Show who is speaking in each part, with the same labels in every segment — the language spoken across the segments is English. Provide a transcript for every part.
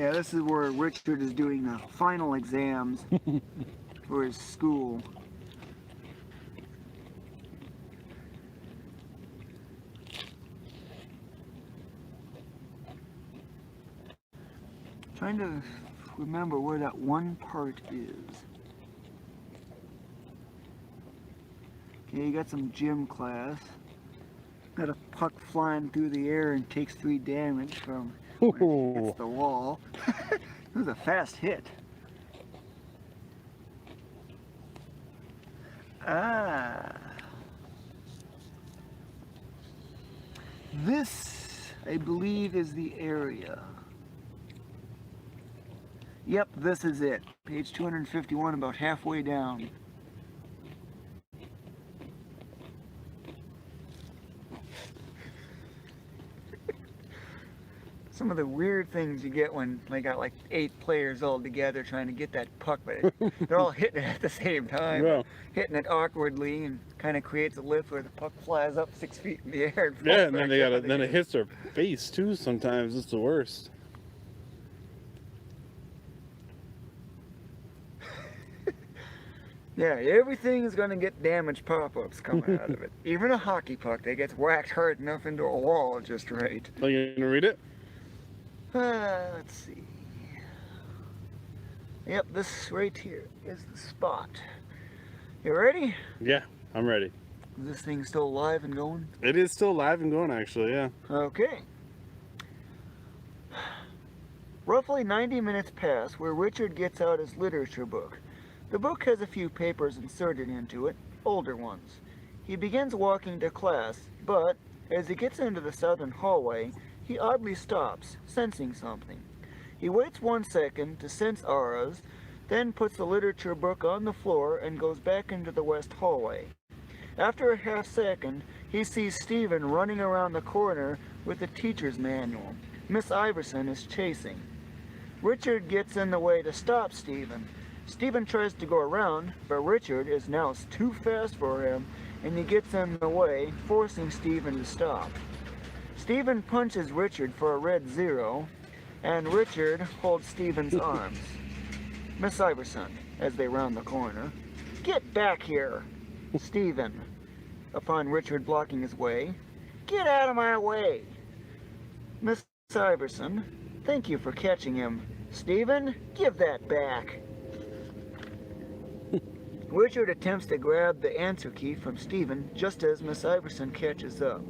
Speaker 1: Yeah, this is where Richard is doing the final exams for his school. Trying to remember where that one part is. Okay, you got some gym class. Got a puck flying through the air and takes 3 damage from when it hits the wall. It was a fast hit. Ah. This, I believe, is the area. Yep, this is it. Page 251, about halfway down. Some of the weird things you get when they got like 8 players all together trying to get that puck, but they're all hitting it at the same time.
Speaker 2: Yeah.
Speaker 1: Hitting it awkwardly and kind of creates a lift where the puck flies up 6 feet in the air. And
Speaker 2: Yeah, and then then it hits their face too. Sometimes it's the worst.
Speaker 1: Yeah, everything is going to get damaged pop-ups coming out of it. Even a hockey puck that gets whacked hard enough into a wall just right.
Speaker 2: Are you gonna read it?
Speaker 1: Let's see. Yep, this right here is the spot. You ready?
Speaker 2: Yeah, I'm ready.
Speaker 1: Is this thing still alive and going?
Speaker 2: It is still live and going, actually. Yeah.
Speaker 1: Okay. Roughly 90 minutes pass where Richard gets out his literature book. The book has a few papers inserted into it, older ones. He begins walking to class, but as he gets into the southern hallway, he oddly stops, sensing something. He waits 1 second to sense auras, then puts the literature book on the floor and goes back into the west hallway. After a half second, he sees Stephen running around the corner with the teacher's manual. Miss Iverson is chasing. Richard gets in the way to stop Stephen. Stephen tries to go around, but Richard is now too fast for him, and he gets in the way, forcing Stephen to stop. Stephen punches Richard for a red 0, and Richard holds Stephen's arms. Miss Iverson, as they round the corner, "Get back here!" Stephen, upon Richard blocking his way, "Get out of my way!" Miss Iverson, "Thank you for catching him. Stephen, give that back." Richard attempts to grab the answer key from Stephen just as Miss Iverson catches up.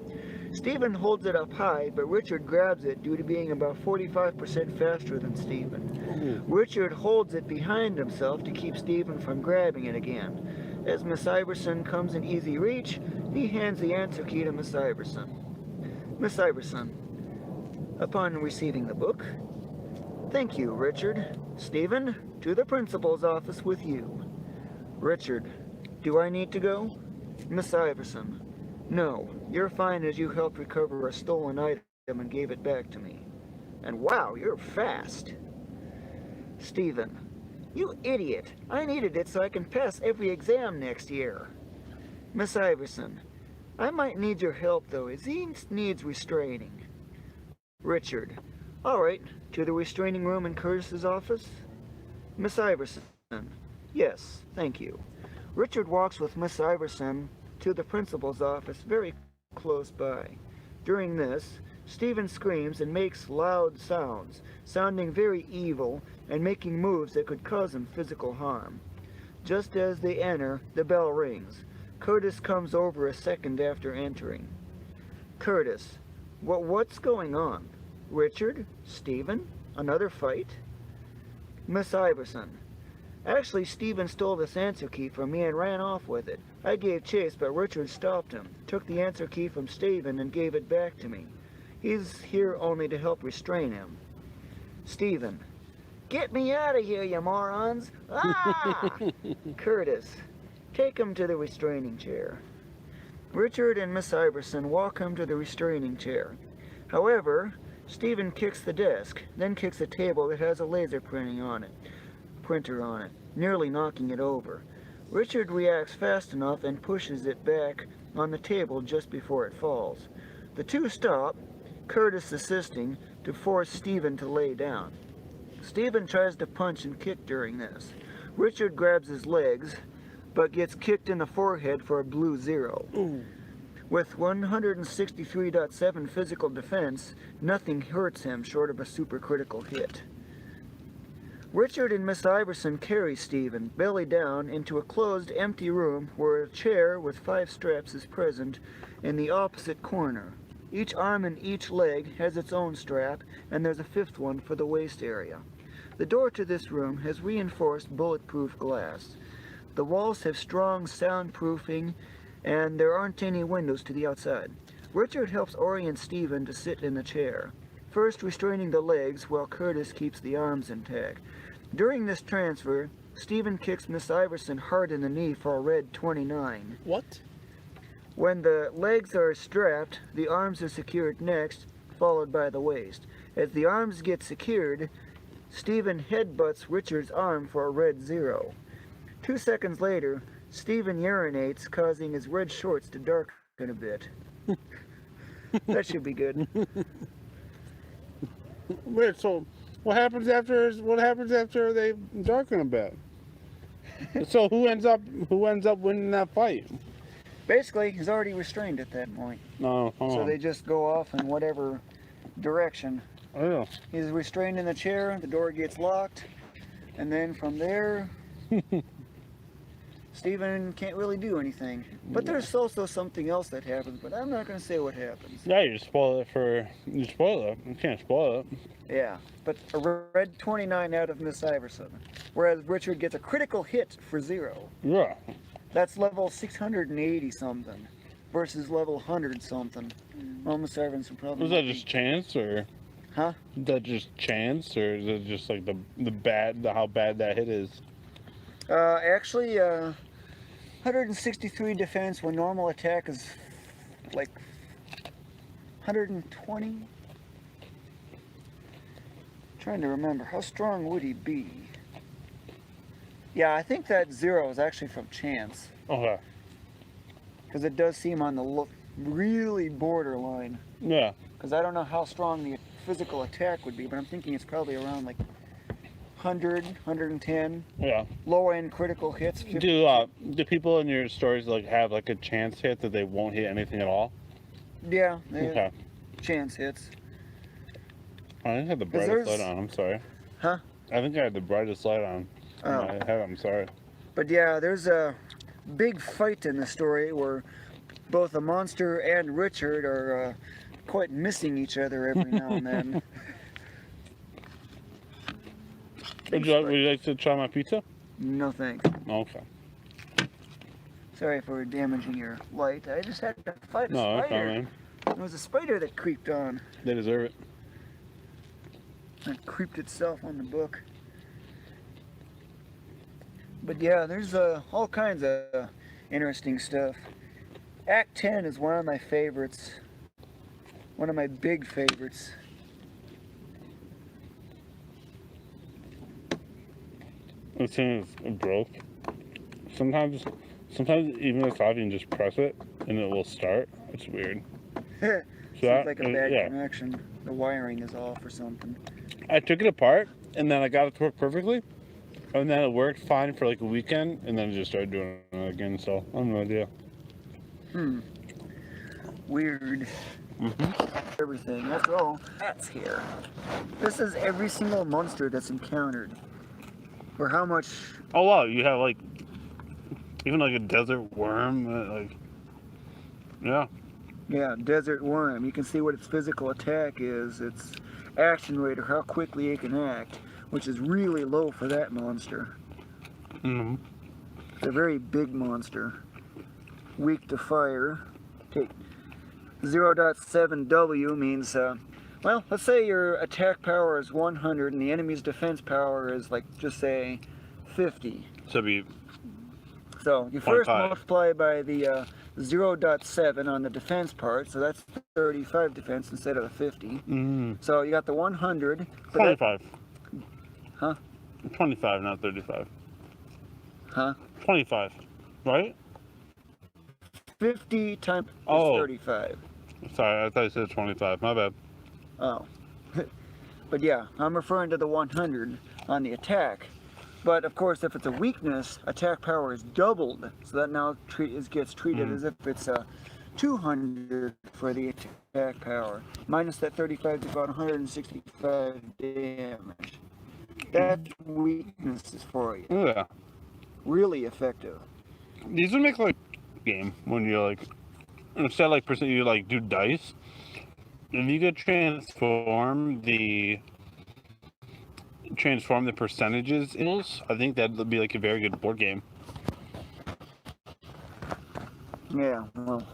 Speaker 1: Stephen holds it up high, but Richard grabs it due to being about 45% faster than Stephen. Richard holds it behind himself to keep Stephen from grabbing it again. As Miss Iverson comes in easy reach, he hands the answer key to Miss Iverson. Miss Iverson, upon receiving the book, "Thank you, Richard. Stephen, to the principal's office with you." Richard, "Do I need to go?" Miss Iverson, "No, you're fine as you helped recover a stolen item and gave it back to me. And wow, you're fast." Stephen, "You idiot. I needed it so I can pass every exam next year." Miss Iverson, "I might need your help though, as he needs restraining." Richard, "All right, to the restraining room in Curtis's office?" Miss Iverson, "Yes, thank you." Richard walks with Miss Iverson to the principal's office very close by. During this, Stephen screams and makes loud sounds, sounding very evil and making moves that could cause him physical harm. Just as they enter, the bell rings. Curtis comes over a second after entering. Curtis, what's going on? Richard? Stephen? Another fight? Miss Iverson, "Actually, Stephen stole this answer key from me and ran off with it. I gave chase, but Richard stopped him, took the answer key from Stephen and gave it back to me. He's here only to help restrain him." Stephen, "Get me out of here, you morons! Ah!" Curtis, "Take him to the restraining chair." Richard and Miss Iverson walk him to the restraining chair. However, Stephen kicks the desk, then kicks a table that has a laser printer on it, nearly knocking it over. Richard reacts fast enough and pushes it back on the table just before it falls. The two stop, Curtis assisting, to force Stephen to lay down. Stephen tries to punch and kick during this. Richard grabs his legs, but gets kicked in the forehead for a blue 0.
Speaker 2: Ooh.
Speaker 1: With 163.7 physical defense, nothing hurts him short of a supercritical hit. Richard and Miss Iverson carry Stephen, belly down, into a closed, empty room where a chair with 5 straps is present in the opposite corner. Each arm and each leg has its own strap, and there's a 5th one for the waist area. The door to this room has reinforced bulletproof glass. The walls have strong soundproofing, and there aren't any windows to the outside. Richard helps orient Stephen to sit in the chair, first restraining the legs while Curtis keeps the arms intact. During this transfer, Stephen kicks Miss Iverson hard in the knee for a red 29.
Speaker 2: What?
Speaker 1: When the legs are strapped, the arms are secured next, followed by the waist. As the arms get secured, Stephen headbutts Richard's arm for a red 0. 2 seconds later, Stephen urinates, causing his red shorts to darken a bit. That should be good.
Speaker 2: Wait, so what happens after they darken a bit? So who ends up winning that fight?
Speaker 1: Basically, he's already restrained at that point.
Speaker 2: No.
Speaker 1: So they just go off in whatever direction.
Speaker 2: Oh.
Speaker 1: He's restrained in the chair, the door gets locked, and then from there, Stephen can't really do anything. But there's also something else that happens, but I'm not going to say what happens.
Speaker 2: Yeah, you spoil it. You can't spoil it.
Speaker 1: Yeah, but a red 29 out of Miss Iverson, whereas Richard gets a critical hit for 0.
Speaker 2: Yeah.
Speaker 1: That's level 680 something versus level 100 something. Well, Miss Iverson probably.
Speaker 2: Was that just chance, or?
Speaker 1: Huh?
Speaker 2: Is that just chance, or is it just like how bad that hit is?
Speaker 1: Actually, 163 defense when normal attack is like 120. Trying to remember, how strong would he be? Yeah, I think that 0 is actually from chance.
Speaker 2: Okay.
Speaker 1: Because it does seem on the really borderline.
Speaker 2: Yeah.
Speaker 1: Because I don't know how strong the physical attack would be, but I'm thinking it's probably around like 100, 110.
Speaker 2: Yeah.
Speaker 1: Low end critical hits.
Speaker 2: Do people in your stories like have like a chance hit that they won't hit anything at all?
Speaker 1: Yeah, they
Speaker 2: Okay.
Speaker 1: have chance hits.
Speaker 2: I didn't have the brightest light on. I'm sorry.
Speaker 1: Huh?
Speaker 2: I think I had the brightest light on.
Speaker 1: Oh.
Speaker 2: I have. I'm sorry.
Speaker 1: But yeah, there's a big fight in the story where both the monster and Richard are quite missing each other every now and then.
Speaker 2: Would you like to try my pizza?
Speaker 1: No thanks.
Speaker 2: Okay.
Speaker 1: Sorry for damaging your light. I just had to fight a
Speaker 2: No, that's
Speaker 1: spider.
Speaker 2: fine, man.
Speaker 1: It was a spider that creeped on.
Speaker 2: They deserve it.
Speaker 1: It creeped itself on the book. But yeah, there's all kinds of interesting stuff. Act 10 is one of my favorites. One of my big favorites.
Speaker 2: This thing is broke. Sometimes even if I can just press it and it will start. It's weird.
Speaker 1: Seems like a bad connection. The wiring is off or something.
Speaker 2: I took it apart and then I got it to work perfectly. And then it worked fine for like a weekend and then it just started doing it again. So I have no idea.
Speaker 1: Weird. Everything. After all, that's here. This is every single monster that's encountered. Or how much.
Speaker 2: Oh wow, you have like even like a desert worm, like yeah.
Speaker 1: Yeah, desert worm. You can see what its physical attack is, its action rate, or how quickly it can act, which is really low for that monster. It's a very big monster. Weak to fire. Okay. 0.7W means, well, let's say your attack power is 100 and the enemy's defense power is like, just say, 50.
Speaker 2: So be.
Speaker 1: So you first
Speaker 2: 0.5.
Speaker 1: multiply by the 0.7 on the defense part, so that's 35 defense instead of the 50. So you got the 100.
Speaker 2: 25.
Speaker 1: Huh?
Speaker 2: 25, not 35.
Speaker 1: Huh?
Speaker 2: 25, right?
Speaker 1: 50 times
Speaker 2: Oh.
Speaker 1: 35.
Speaker 2: Sorry, I thought you said 25. My bad.
Speaker 1: Oh. But yeah, I'm referring to the 100 on the attack. But of course, if it's a weakness, attack power is doubled. So that now gets treated as if it's a 200 for the attack power. Minus that 35 is about 165 damage. That's weaknesses for you.
Speaker 2: Yeah.
Speaker 1: Really effective.
Speaker 2: These would make like game when you like instead of like percent you like do dice. If you could transform the percentages in those, I think that'd be like a very good board game.
Speaker 1: Yeah, well,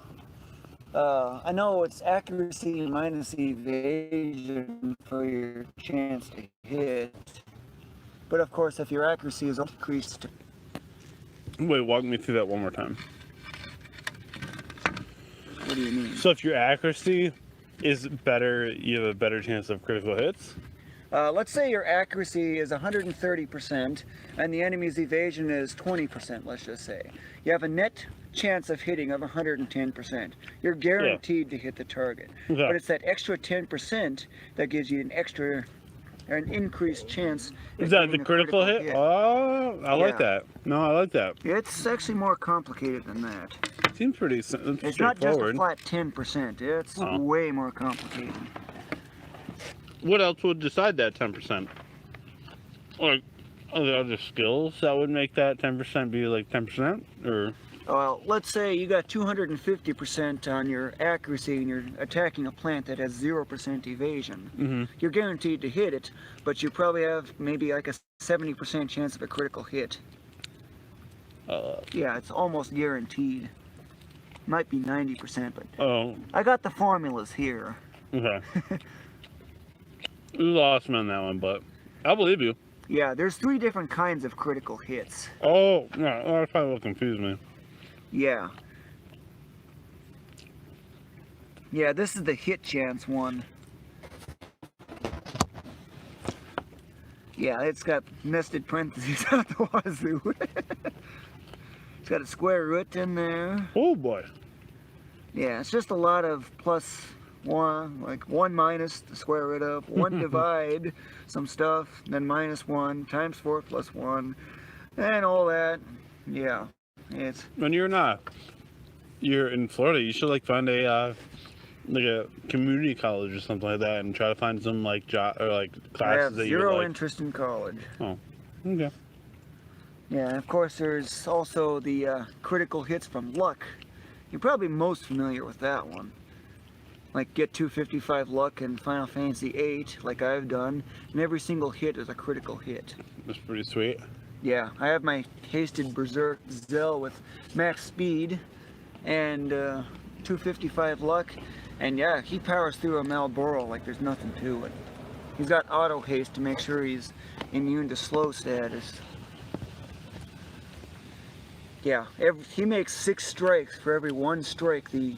Speaker 1: I know it's accuracy minus evasion for your chance to hit, but of course, if your accuracy is increased.
Speaker 2: Wait, walk me through that one more time.
Speaker 1: What do you mean?
Speaker 2: So if your accuracy is better, you have a better chance of critical hits?
Speaker 1: Let's say your accuracy is 130% and the enemy's evasion is 20%, let's just say. You have a net chance of hitting of 110%. You're guaranteed to hit the target.
Speaker 2: Okay.
Speaker 1: But it's that extra 10% that gives you an increased chance.
Speaker 2: Is that the critical hit? Oh, I like that. No, I like that.
Speaker 1: It's actually more complicated than that.
Speaker 2: Seems pretty
Speaker 1: It's not just a
Speaker 2: straightforward.
Speaker 1: flat 10%. It's way more complicated.
Speaker 2: What else would decide that 10%? Like, are there other skills that would make that 10% be like 10%? Or
Speaker 1: Well, let's say you got 250% on your accuracy and you're attacking a plant that has 0% evasion. You're guaranteed to hit it, but you probably have maybe like a 70% chance of a critical hit. Yeah, it's almost guaranteed. Might be 90%, but I got the formulas here.
Speaker 2: okay. You lost me on that one, but I believe you.
Speaker 1: Yeah, there's 3 different kinds of critical hits.
Speaker 2: Oh, no, that's probably what confused me.
Speaker 1: Yeah. Yeah, this is the hit chance one. Yeah, it's got nested parentheses out the wazoo. It's got a square root in there.
Speaker 2: Oh boy.
Speaker 1: Yeah, it's just a lot of plus 1, like 1 minus the square root of, 1 divide some stuff, then minus 1, times 4 plus 1, and all that. Yeah, it's...
Speaker 2: When you're in Florida, you should like find a community college or something like that and try to find some like classes
Speaker 1: I have
Speaker 2: that you
Speaker 1: zero
Speaker 2: like.
Speaker 1: interest in college.
Speaker 2: Oh, okay.
Speaker 1: Yeah, and of course there's also the critical hits from luck. You're probably most familiar with that one. Like get 255 luck in Final Fantasy VIII, like I've done, and every single hit is a critical hit.
Speaker 2: That's pretty sweet.
Speaker 1: Yeah, I have my hasted Berserk Zell with max speed and 255 luck, and yeah, he powers through a Malboro like there's nothing to it. He's got auto haste to make sure he's immune to slow status. Yeah, he makes 6 strikes for every 1 strike the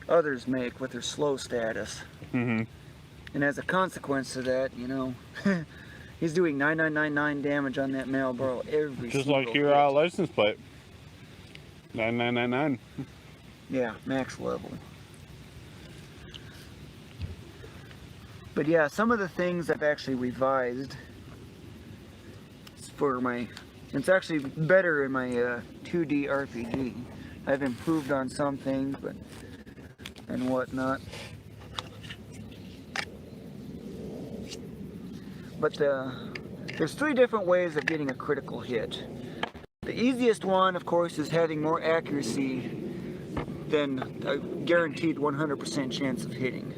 Speaker 1: others make with their slow status. And as a consequence of that, you know, he's doing 9999 damage on that Malboro every
Speaker 2: Just
Speaker 1: single
Speaker 2: like your
Speaker 1: hit.
Speaker 2: license plate. 9999.
Speaker 1: Yeah, max level. But yeah, some of the things I've actually revised for my... It's actually better in my 2D RPG. I've improved on some things, but and whatnot. But there's 3 different ways of getting a critical hit. The easiest one, of course, is having more accuracy than a guaranteed 100% chance of hitting.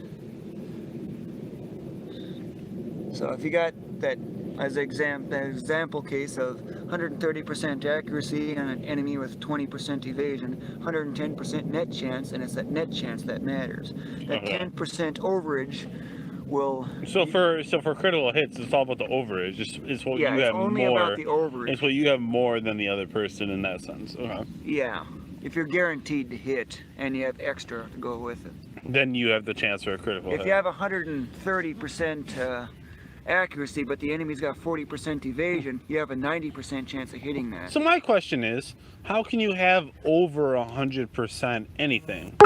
Speaker 1: So if you got that as an example case of 130% accuracy and an enemy with 20% evasion, 110% net chance, and it's that net chance that matters. That 10% overage will...
Speaker 2: So for critical hits, it's all about the overage. It's what you have
Speaker 1: only
Speaker 2: more.
Speaker 1: about the overage.
Speaker 2: It's what you have more than the other person in that sense. Okay.
Speaker 1: Yeah, if you're guaranteed to hit and you have extra to go with it.
Speaker 2: Then you have the chance for a critical hit.
Speaker 1: If you have 130% accuracy, but the enemy's got 40% evasion, you have a 90% chance of hitting that.
Speaker 2: So my question is, how can you have over 100% anything?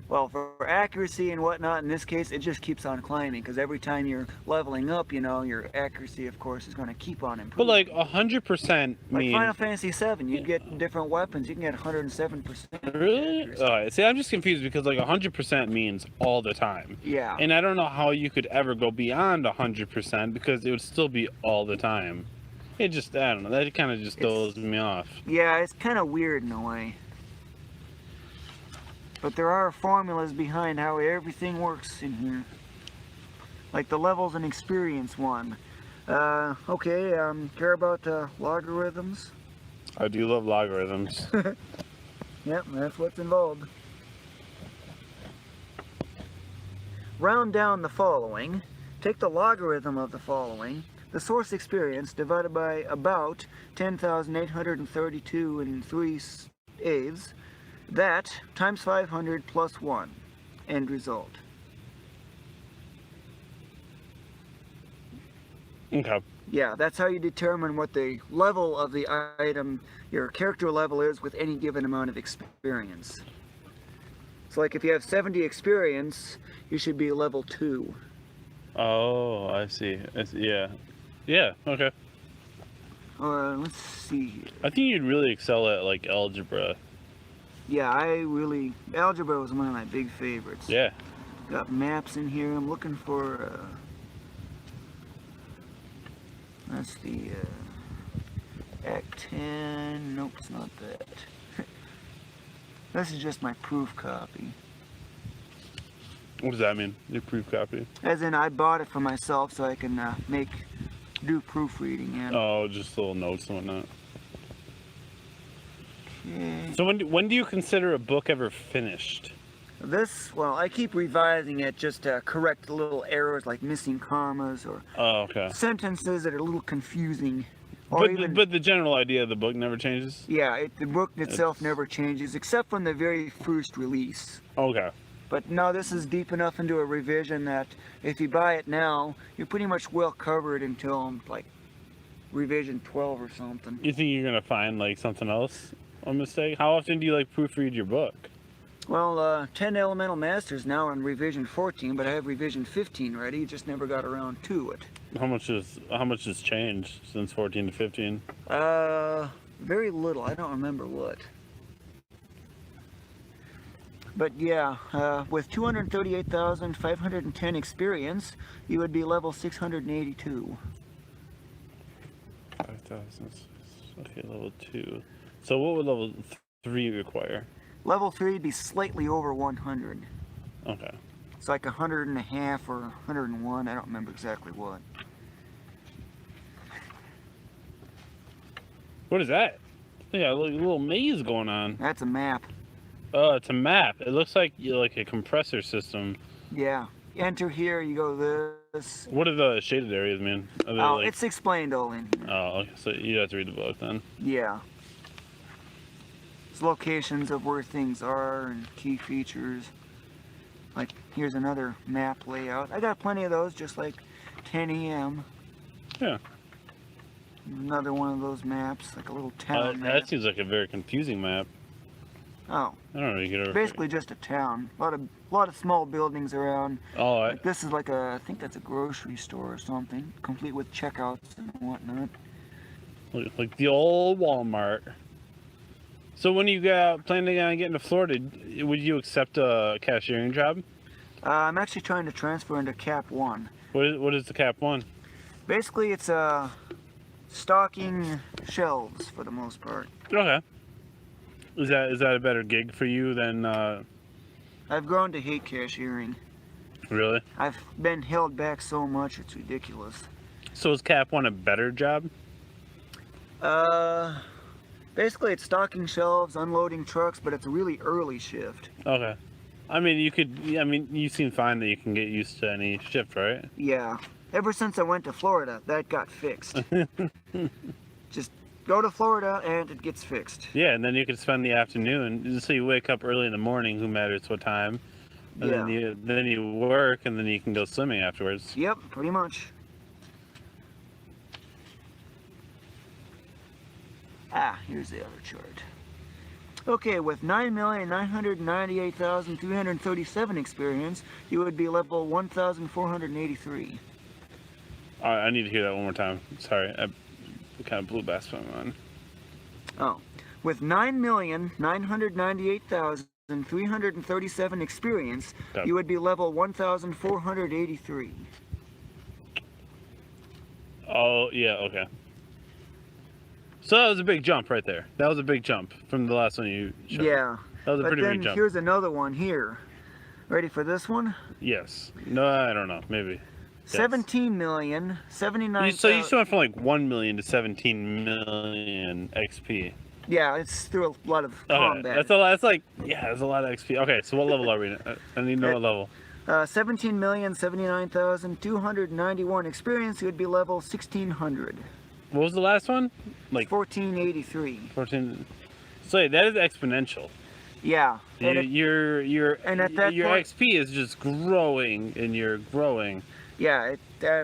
Speaker 1: Well, for accuracy and whatnot, in this case, it just keeps on climbing because every time you're leveling up, you know, your accuracy, of course, is going to keep on
Speaker 2: But
Speaker 1: improving.
Speaker 2: like 100%
Speaker 1: Like Final
Speaker 2: means
Speaker 1: Fantasy VII, you get different weapons. You can get 107%.
Speaker 2: really?
Speaker 1: accuracy.
Speaker 2: Alright, see, I'm just confused because like 100% means all the time.
Speaker 1: Yeah.
Speaker 2: And I don't know how you could ever go beyond 100% because it would still be all the time. It just, I don't know, that kind of just throws me off.
Speaker 1: Yeah, it's kind of weird in a way. But there are formulas behind how everything works in here. Like the levels and experience one. Okay, care about logarithms?
Speaker 2: I do love logarithms.
Speaker 1: Yep, that's what's involved. Round down the following. Take the logarithm of the following. The source experience divided by about 10,832 and 3/8. That times 500 plus 1. End result.
Speaker 2: Okay.
Speaker 1: Yeah, that's how you determine what the level of the item, your character level is with any given amount of experience. So like if you have 70 experience, you should be level 2.
Speaker 2: Oh, I see. Yeah. Yeah, okay.
Speaker 1: Let's see here.
Speaker 2: I think you'd really excel at like algebra.
Speaker 1: Yeah, algebra was one of my big favorites.
Speaker 2: Yeah.
Speaker 1: Got maps in here. I'm looking for, that's the, Act 10. Nope, it's not that. This is just my proof copy.
Speaker 2: What does that mean? Your proof copy?
Speaker 1: As in, I bought it for myself so I can do proofreading in.
Speaker 2: Oh, just little notes and whatnot.
Speaker 1: Okay.
Speaker 2: So when do you consider a book ever finished?
Speaker 1: Well, I keep revising it just to correct little errors like missing commas or
Speaker 2: Oh, okay.
Speaker 1: sentences that are a little confusing. Or
Speaker 2: But the general idea of the book never changes?
Speaker 1: yeah, the book itself never changes except from the very first release.
Speaker 2: Okay.
Speaker 1: But no, this is deep enough into a revision that if you buy it now, you're pretty much well covered until like revision 12 or something.
Speaker 2: You think you're gonna find like something else? A mistake? How often do you like proofread your book?
Speaker 1: Well, 10 Elemental Masters now in revision 14, but I have revision 15 ready. Just never got around to it.
Speaker 2: How much has changed since 14 to 15?
Speaker 1: Very little. I don't remember what. But yeah, with 238,510 experience, you would be level 682.
Speaker 2: 5,000. Okay, level 2. So what would level 3 require?
Speaker 1: Level 3 would be slightly over 100.
Speaker 2: Okay.
Speaker 1: It's like 100.5 or 101. I don't remember exactly what.
Speaker 2: What is that? Yeah, like a little maze going on.
Speaker 1: That's a map.
Speaker 2: Oh, it's a map. It looks like like a compressor system.
Speaker 1: Yeah. Enter here, you go this.
Speaker 2: What do the shaded areas mean? Are they
Speaker 1: Oh,
Speaker 2: like...
Speaker 1: it's explained all in here.
Speaker 2: Oh, okay. So you have to read the book then.
Speaker 1: Yeah. It's locations of where things are and key features. Like, here's another map layout. I got plenty of those, just like 10 AM.
Speaker 2: Yeah.
Speaker 1: Another one of those maps, like a little town map.
Speaker 2: That seems like a very confusing map.
Speaker 1: Oh,
Speaker 2: I don't know. You could
Speaker 1: basically just a town. A lot of small buildings around.
Speaker 2: Oh,
Speaker 1: Like this is like I think that's a grocery store or something, complete with checkouts and whatnot.
Speaker 2: like the old Walmart. So when you planning on getting to Florida, would you accept a cashiering job?
Speaker 1: I'm actually trying to transfer into Cap 1.
Speaker 2: What is the Cap 1?
Speaker 1: Basically, it's stocking shelves for the most part.
Speaker 2: Okay. Is that a better gig for you than
Speaker 1: I've grown to hate cashiering.
Speaker 2: really?
Speaker 1: I've been held back so much, it's ridiculous.
Speaker 2: So is Cap 1 a better job?
Speaker 1: Basically it's stocking shelves, unloading trucks, but it's a really early shift.
Speaker 2: Okay. I mean, you seem fine that you can get used to any shift, right?
Speaker 1: Yeah. Ever since I went to Florida, that got fixed. Just go to Florida and it gets fixed.
Speaker 2: Yeah, and then you can spend the afternoon. So you wake up early in the morning, who matters what time, and
Speaker 1: Yeah.
Speaker 2: then you work, and then you can go swimming afterwards.
Speaker 1: Yep, pretty much. Here's the other chart. Okay, with 9,998,337 experience, you would be level 1,483.
Speaker 2: I need to hear that one more time. Sorry, I kind of blew past my mind.
Speaker 1: Oh, with 9,998,337 experience,
Speaker 2: Okay.
Speaker 1: you would be level 1,483.
Speaker 2: Oh, yeah, okay. So that was a big jump right there. That was a big jump from the last one you showed.
Speaker 1: Yeah.
Speaker 2: That was a
Speaker 1: But
Speaker 2: pretty
Speaker 1: then
Speaker 2: big jump.
Speaker 1: here's another one here. Ready for this one?
Speaker 2: Yes. No, I don't know. Maybe. Yes.
Speaker 1: 17,079,000.
Speaker 2: So you just went from like 1 million to 17 million XP.
Speaker 1: Yeah, it's through a lot of
Speaker 2: Okay,
Speaker 1: combat.
Speaker 2: that's a lot. That's like, yeah, that's a lot of XP. Okay, so what level are we? I need to know what level.
Speaker 1: 17,079,291 experience, you would be level 1,600.
Speaker 2: What was the last one? Like
Speaker 1: 1483.
Speaker 2: 14. So yeah, that is exponential.
Speaker 1: Yeah. And
Speaker 2: Your
Speaker 1: and at that point,
Speaker 2: XP is just growing, and you're growing.
Speaker 1: yeah,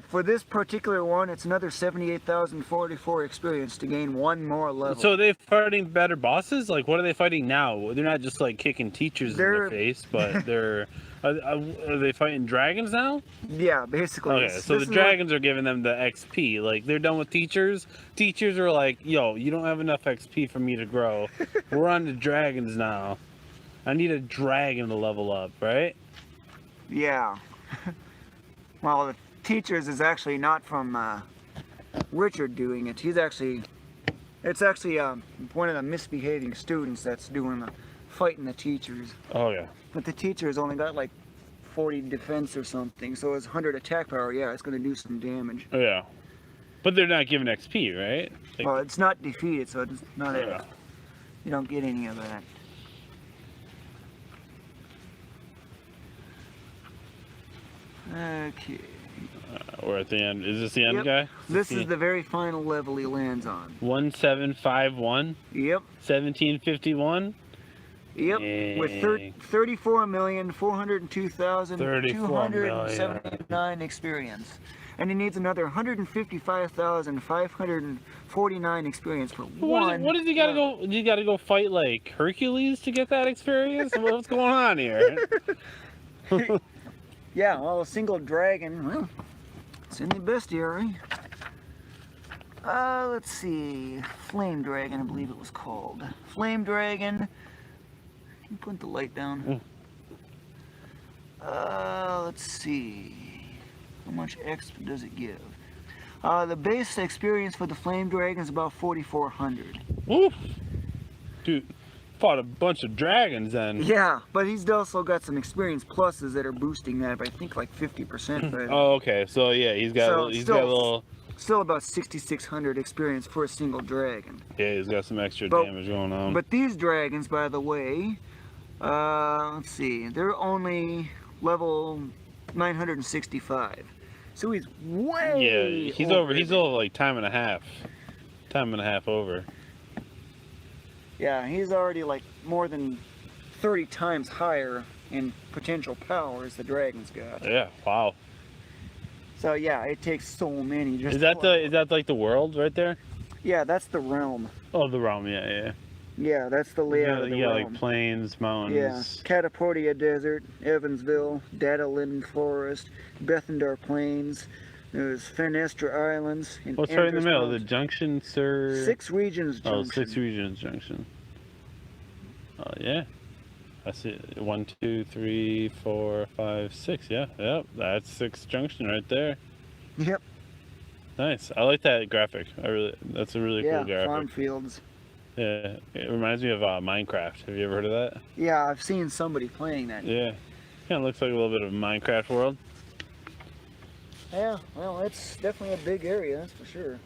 Speaker 1: for this particular one, it's another 78,044 experience to gain one more level.
Speaker 2: So are they fighting better bosses? Like, what are they fighting now? They're not just like kicking teachers in the face, but they're are they fighting dragons now?
Speaker 1: Yeah, basically.
Speaker 2: Okay, so the dragons are giving them the XP. Like, they're done with teachers. Teachers are like, yo, you don't have enough XP for me to grow. We're on the dragons now. I need a dragon to level up, right?
Speaker 1: Yeah. Well, the teachers is actually not from Richard doing it. It's actually one of the misbehaving students that's doing the fighting the teachers.
Speaker 2: Oh, yeah.
Speaker 1: But the teacher's only got like 40 defense or something, so his 100 attack power, yeah, it's going to do some damage.
Speaker 2: Oh, yeah. But they're not giving XP, right? Like,
Speaker 1: Well, it's not defeated, so it's not
Speaker 2: yeah.
Speaker 1: You don't get any of that. Okay.
Speaker 2: We're at the end. Is this the end,
Speaker 1: Yep.
Speaker 2: guy?
Speaker 1: This is the very final level he lands on.
Speaker 2: 1751,
Speaker 1: Yep.
Speaker 2: 1751.
Speaker 1: Yep. With 34,402,279 experience. And he needs another 155,549 experience for one.
Speaker 2: What does he gotta go? You gotta go fight like Hercules to get that experience? What's going on here?
Speaker 1: Yeah, well, a single dragon, well, it's in the bestiary. Let's see. Flame Dragon, I believe it was called. Flame Dragon. Can you put the light down? Let's see. How much extra does it give? The base experience for the Flame Dragon is about 4,400.
Speaker 2: Woof! Dude, fought a bunch of dragons then.
Speaker 1: Yeah, but he's also got some experience pluses that are boosting that by I think like 50%. But,
Speaker 2: Oh, okay. So yeah, he's got a little.
Speaker 1: Still about 6,600 experience for a single dragon.
Speaker 2: Yeah, he's got some extra damage going on.
Speaker 1: But these dragons, by the way, let's see, they're only level 965. So he's way
Speaker 2: yeah, he's over. He's over like time and a half over.
Speaker 1: Yeah, he's already like more than 30 times higher in potential power as the dragon's got.
Speaker 2: Yeah. Wow.
Speaker 1: So yeah, it takes so many. Just
Speaker 2: Is that like the world right there?
Speaker 1: Yeah, that's the realm.
Speaker 2: Oh, the realm. Yeah, yeah.
Speaker 1: Yeah, that's the layout of the realm.
Speaker 2: Like plains, mountains.
Speaker 1: Yeah, Cataportia Desert, Evansville, Dadalin Forest, Bethendar Plains. There's Fenestra Islands.
Speaker 2: What's right in the middle? The junction, sir?
Speaker 1: 6 regions junction.
Speaker 2: Oh, 6 regions junction. Oh, yeah. I see. 1, 2, 3, 4, 5, 6. Yeah, yep. That's 6 junction right there.
Speaker 1: Yep.
Speaker 2: Nice. I like that graphic. That's a really cool graphic.
Speaker 1: Yeah, farm fields.
Speaker 2: Yeah, it reminds me of Minecraft. Have you ever heard of that?
Speaker 1: Yeah, I've seen somebody playing that.
Speaker 2: Yeah, kind of looks like a little bit of a Minecraft world.
Speaker 1: Yeah, well, it's definitely a big area, that's for sure.